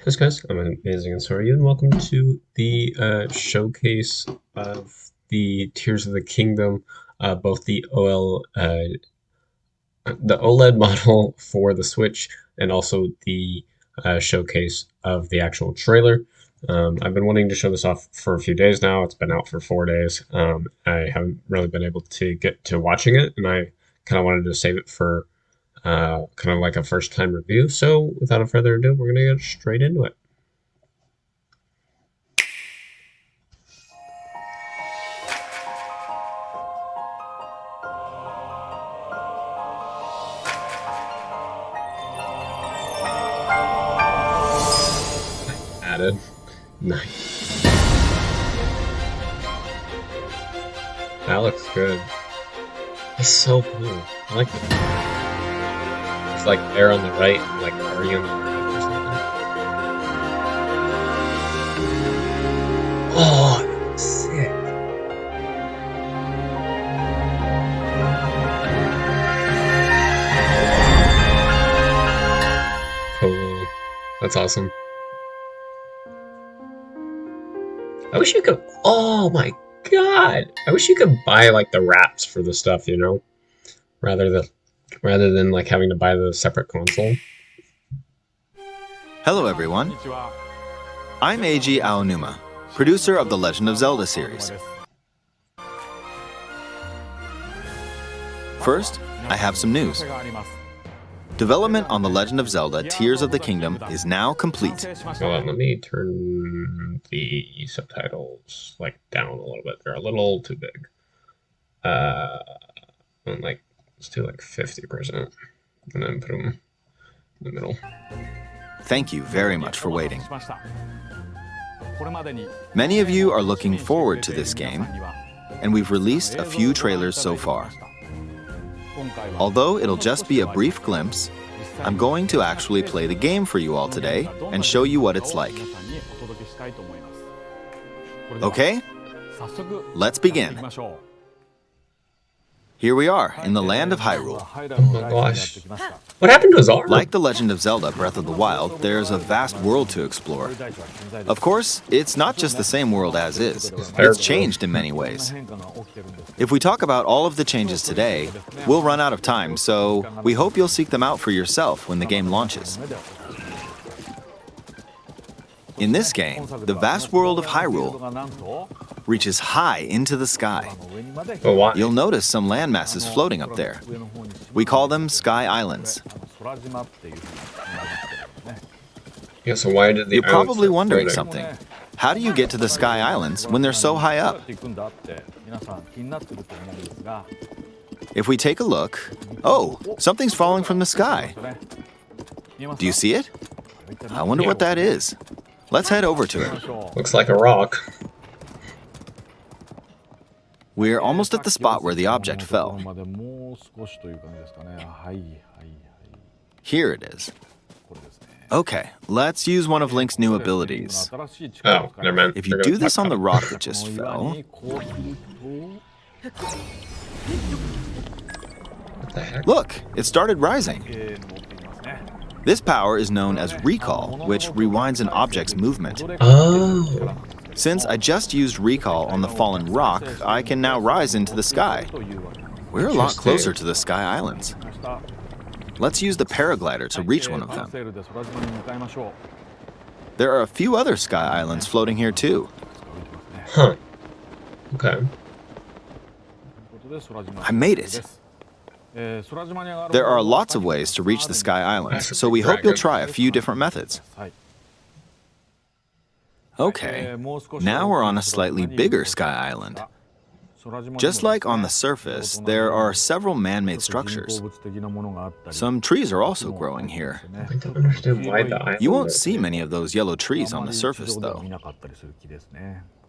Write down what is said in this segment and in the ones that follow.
Hey guys, I'm Amazing and so are you, and welcome to the showcase of the Tears of the Kingdom, both the OLED model for the Switch and also the showcase of the actual trailer. I've been wanting to show this off for a few days now. It's been out for 4 days. I haven't really been able to get to watching it, and I kind of wanted to save it for kind of like a first time review. So without further ado, we're going to get straight into it. Added. Nice. That looks good. It's so cool. I like it. It's like air on the right and like Ari on the left or something. Oh, sick. Cool. That's awesome. I wish you could. Oh my god! I wish you could buy like the wraps for the stuff, you know, rather than like having to buy the separate console. Hello, everyone. I'm Eiji Aonuma, producer of the Legend of Zelda series. First, I have some news. Development on The Legend of Zelda Tears of the Kingdom is now complete. Hold on, let me turn the subtitles like down a little bit. They're a little too big. And like let's do like 50%, and then put them in the middle. Thank you very much for waiting. Many of you are looking forward to this game, and we've released a few trailers so far. Although it'll just be a brief glimpse, I'm going to actually play the game for you all today and show you what it's like. Okay, let's begin. Here we are in the land of Hyrule. Oh my gosh. What happened to his arm? Like The Legend of Zelda Breath of the Wild, there's a vast world to explore. Of course, it's not just the same world as is. It's changed in many ways. If we talk about all of the changes today, we'll run out of time, so we hope you'll seek them out for yourself when the game launches. In this game, the vast world of Hyrule reaches high into the sky. Oh, why? You'll notice some land masses floating up there. We call them Sky Islands. Yeah, so why did the You're probably islands wondering floating? something. How do you get to the Sky Islands when they're so high up? If we take a look, oh, something's falling from the sky. Do you see it? I wonder what that is. Let's head over to it. Looks like a rock. We're almost at the spot where the object fell. Here it is. Okay, let's use one of Link's new abilities. Oh, never mind. If you do this on the rock that just fell, What the heck? look, it started rising. This power is known as Recall, which rewinds an object's movement. Oh. Since I just used Recall on the fallen rock, I can now rise into the sky. We're a lot closer to the Sky Islands. Let's use the paraglider to reach one of them. There are a few other Sky Islands floating here too. Huh. Okay. I made it. There are lots of ways to reach the Sky Islands, so we hope you'll try a few different methods. Okay, now we're on a slightly bigger Sky Island. Just like on the surface, there are several man-made structures. Some trees are also growing here. I don't understand why the island. You won't see many of those yellow trees on the surface, though.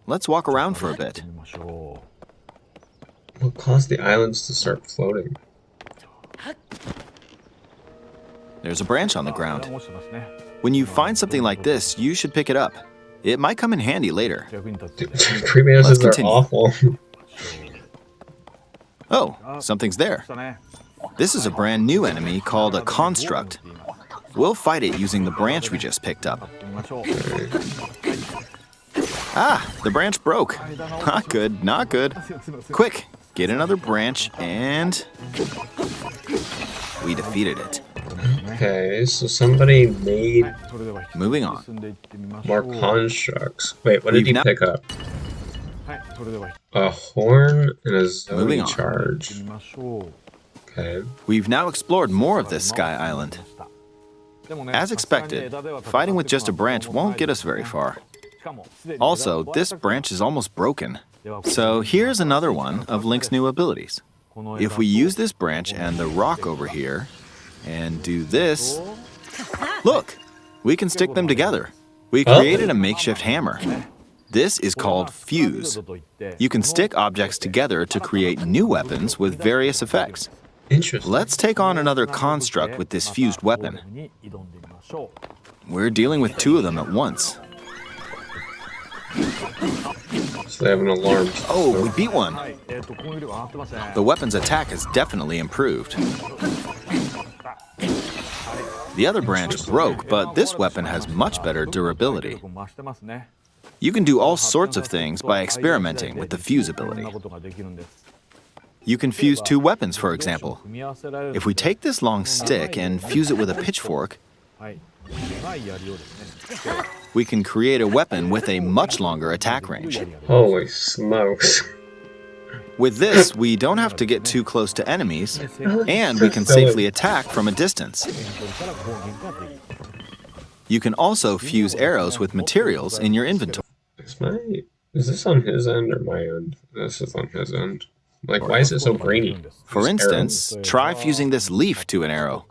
Let's walk around for a bit. What caused the islands to start floating? There's a branch on the ground. When you find something like this, you should pick it up. It might come in handy later. Dude, creepy asses are awful. Oh, something's there. This is a brand new enemy called a construct. we'll fight it using the branch we just picked up. Ah, the branch broke. Not good, not good. Quick, get another branch and... we defeated it. Okay, so somebody made Moving on. more constructs. Wait, what did he We've pick up? A horn and a Moving Zoe on. charge. Okay. We've now explored more of this sky island. As expected, fighting with just a branch won't get us very far. Also, this branch is almost broken. So here's another one of Link's new abilities. If we use this branch and the rock over here, and do this, look, we can stick them together. We created a makeshift hammer. This is called fuse. You can stick objects together to create new weapons with various effects. Interesting. Let's take on another construct with this fused weapon. We're dealing with two of them at once. So they have an alarm. Oh, we beat one. The weapon's attack has definitely improved. The other branch broke, but this weapon has much better durability. You can do all sorts of things by experimenting with the fuse ability. You can fuse two weapons, for example. If we take this long stick and fuse it with a pitchfork, we can create a weapon with a much longer attack range. Holy smokes. With this, we don't have to get too close to enemies, and we can safely attack from a distance. You can also fuse arrows with materials in your inventory. Is this on his end or my end? This is on his end. Like, why is it so grainy? For instance, try fusing this leaf to an arrow.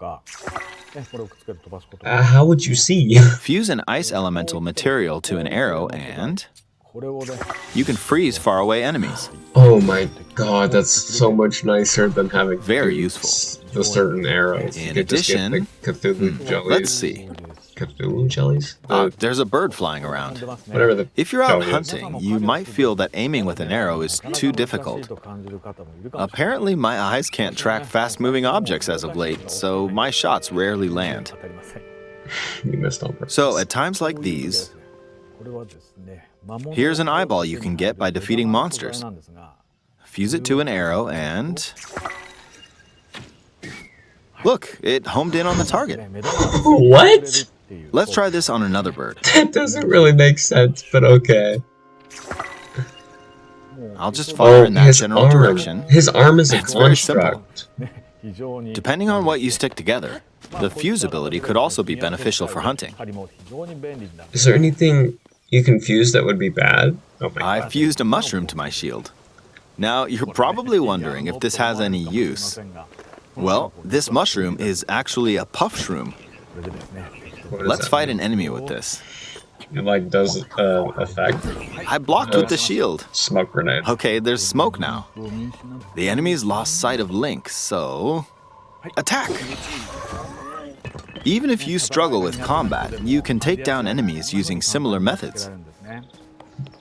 How would you see? Fuse an ice elemental material to an arrow and you can freeze faraway enemies. Oh my god, that's so much nicer than having Very useful. The certain arrows. In You could just get addition, the Cthulhu jellies. Let's see. Cthulhu jellies? There's a bird flying around. Whatever the If you're out jelly is. hunting, you might feel that aiming with an arrow is too difficult. Apparently, my eyes can't track fast-moving objects as of late, so my shots rarely land. You missed on purpose. So, at times like these, here's an eyeball you can get by defeating monsters. Fuse it to an arrow and... look, it homed in on the target. What? Let's try this on another bird. That doesn't really make sense, but okay. I'll just fire in that general arm. direction. His arm is a It's very simple. construct. Depending on what you stick together, the fuse ability could also be beneficial for hunting. Is there anything you can fuse that would be bad? Oh my I god. fused a mushroom to my shield. Now, you're probably wondering if this has any use. Well, this mushroom is actually a puff shroom. What is Let's that? fight an enemy with this. It like does effect I blocked with the shield. smoke grenade. Okay, there's smoke now. The enemy's lost sight of Link, so... attack! Even if you struggle with combat, you can take down enemies using similar methods.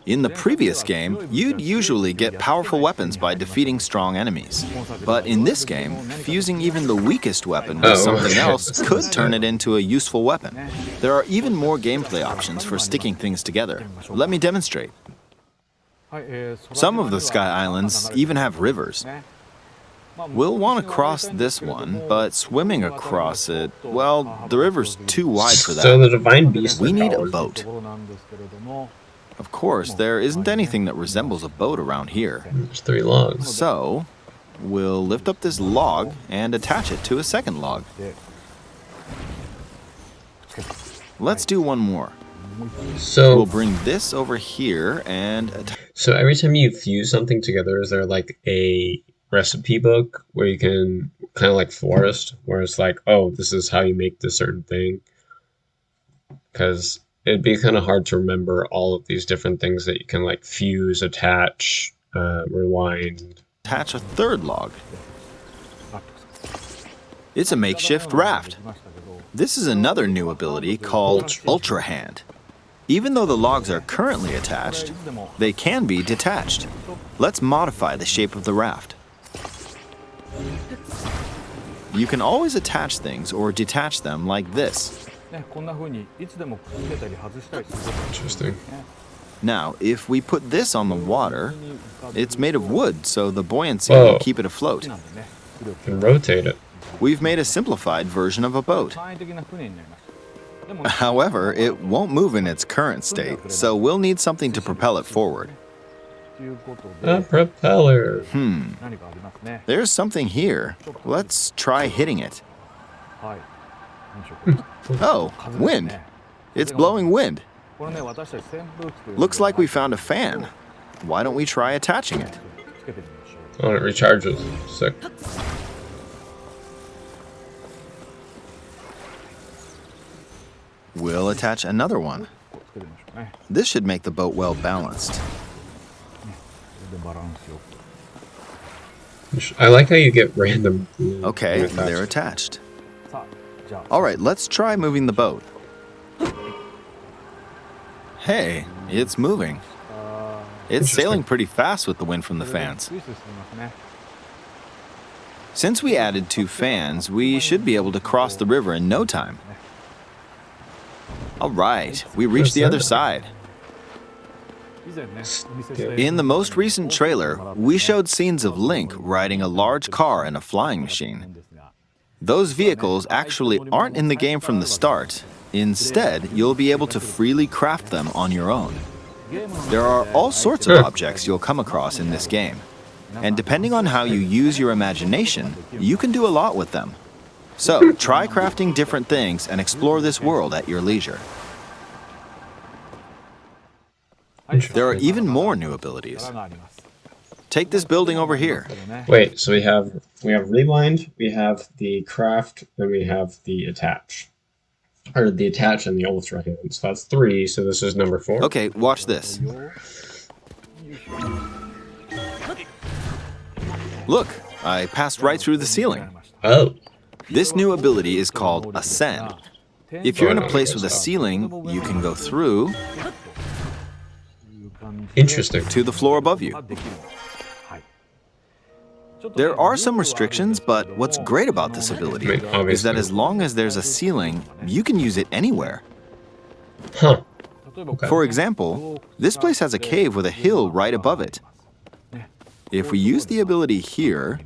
In the previous game, you'd usually get powerful weapons by defeating strong enemies. But in this game, fusing even the weakest weapon with something else could turn it into a useful weapon. There are even more gameplay options for sticking things together. Let me demonstrate. Some of the Sky Islands even have rivers. We'll want to cross this one, but swimming across it, well, the river's too wide for So that. the divine beast. We is need a powered. boat. Of course, there isn't anything that resembles a boat around here. There's 3 logs. So, we'll lift up this log and attach it to a second log. Let's do one more. We'll So bring this over here and so every time you fuse something together, is there like a recipe book where you can kind of like Forest, where it's like, oh, this is how you make this certain thing? Because it'd be kind of hard to remember all of these different things that you can like fuse, attach, rewind. attach a third log. It's a makeshift raft. This is another new ability called Ultra Hand. Even though the logs are currently attached, they can be detached. Let's modify the shape of the raft. you can always attach things or detach them like this. Interesting. Now, if we put this on the water, it's made of wood, so the buoyancy Whoa. will keep it afloat. You can rotate it. We've made a simplified version of a boat. However, it won't move in its current state, so we'll need something to propel it forward. A propeller. There's something here. Let's try hitting it. Oh, wind. It's blowing wind. Looks like we found a fan. Why don't we try attaching it? Oh, it recharges. Sick. We'll attach another one. This should make the boat well balanced. I like how you get random. Okay, they're attached. All right, let's try moving the boat. Hey, it's moving. It's sailing pretty fast with the wind from the fans. Since we added 2 fans, we should be able to cross the river in no time. All right, we reached the other side. In the most recent trailer, we showed scenes of Link riding a large car and a flying machine. Those vehicles actually aren't in the game from the start. Instead, you'll be able to freely craft them on your own. There are all sorts of objects you'll come across in this game. And depending on how you use your imagination, you can do a lot with them. So, try crafting different things and explore this world at your leisure. There are even more new abilities. Take this building over here. Wait, so we have rewind, we have the craft, then we have the attach. Or the attach and the ultra hand. So that's 3, so this is number 4. Okay, watch this. Look, I passed right through the ceiling. Oh. This new ability is called Ascend. If you're in a place with a ceiling, you can go through Interesting. to the floor above you. There are some restrictions, but what's great about this ability is that as long as there's a ceiling, you can use it anywhere. Huh. Okay. For example, this place has a cave with a hill right above it. If we use the ability here,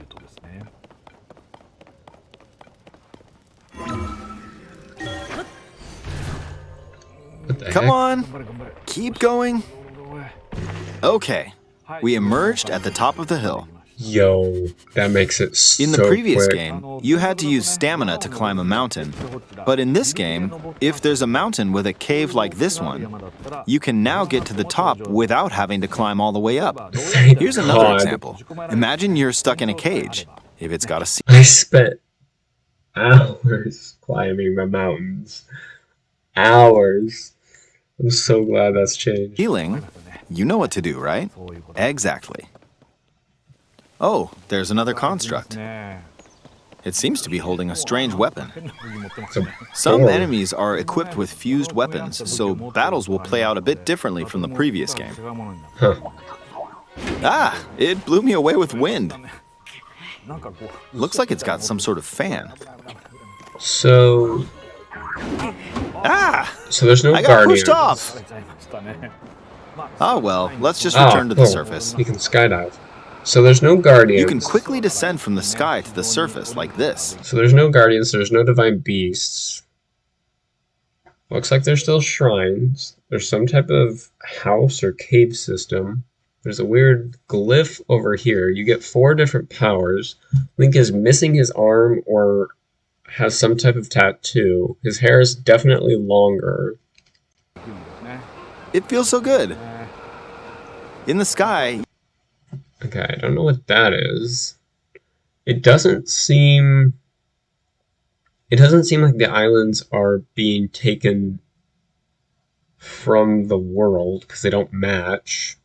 What the come heck? on, keep going. Okay, we emerged at the top of the hill. Yo, that makes it so In the previous quick. game, you had to use stamina to climb a mountain. But in this game, if there's a mountain with a cave like this one, you can now get to the top without having to climb all the way up. Here's another God. example. Imagine you're stuck in a cage. If it's got a I spent hours climbing the mountains. Hours. I'm so glad that's changed. ceiling, you know what to do, right? Exactly. Oh, there's another construct. It seems to be holding a strange weapon. It's a Some board. enemies are equipped with fused weapons, so battles will play out a bit differently from the previous game. Huh. Ah, it blew me away with wind. Looks like it's got some sort of fan. So Ah, there's no I got guardians. pushed off. Oh well, let's just return to the surface. You can skydive. So there's no guardians. You can quickly descend from the sky to the surface like this. So there's no guardians, there's no divine beasts. Looks like there's still shrines. There's some type of house or cave system. There's a weird glyph over here. You get 4 different powers. Link is missing his arm or has some type of tattoo. His hair is definitely longer. It feels so good. In the sky, Okay, I don't know what that is. It doesn't seem like the islands are being taken from the world because they don't match.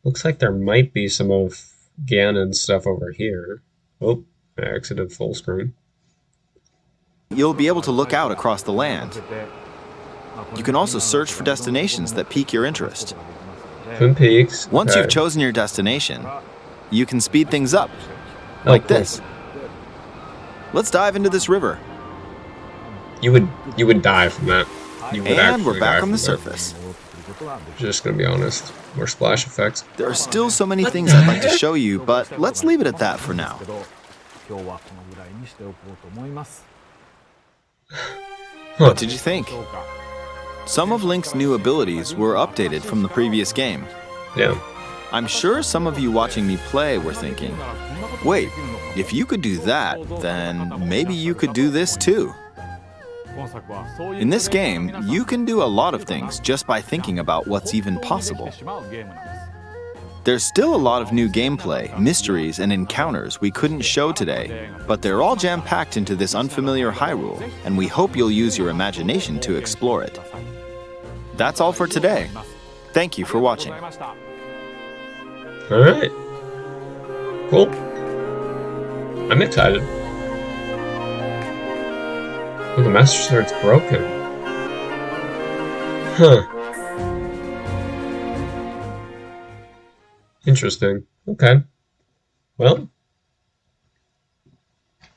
Looks like there might be some of Ganon's stuff over here. Oh, I exited full screen. you'll be able to look out across the land. You can also search for destinations that pique your interest. Twin Peaks. Once okay. you've chosen your destination, you can speed things up, like cool. this. Let's dive into this river. You would die from that. You would And we're actually back die on from the that. surface. Just gonna be honest. More splash effects. There are still so many things I'd like to show you, but let's leave it at that for now. What did you think? Some of Link's new abilities were updated from the previous game. Yeah. I'm sure some of you watching me play were thinking, wait, if you could do that, then maybe you could do this too. In this game, you can do a lot of things just by thinking about what's even possible. There's still a lot of new gameplay, mysteries, and encounters we couldn't show today, but they're all jam-packed into this unfamiliar Hyrule, and we hope you'll use your imagination to explore it. That's all for today. Thank you for watching. Alright. Cool. I'm excited. Oh, the Master Sword's broken. Huh. Interesting. Okay. Well,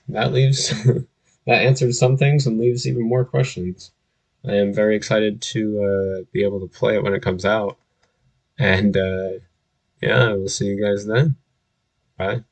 that leaves that answers some things and leaves even more questions. I am very excited to be able to play it when it comes out. And yeah, we'll see you guys then. Bye.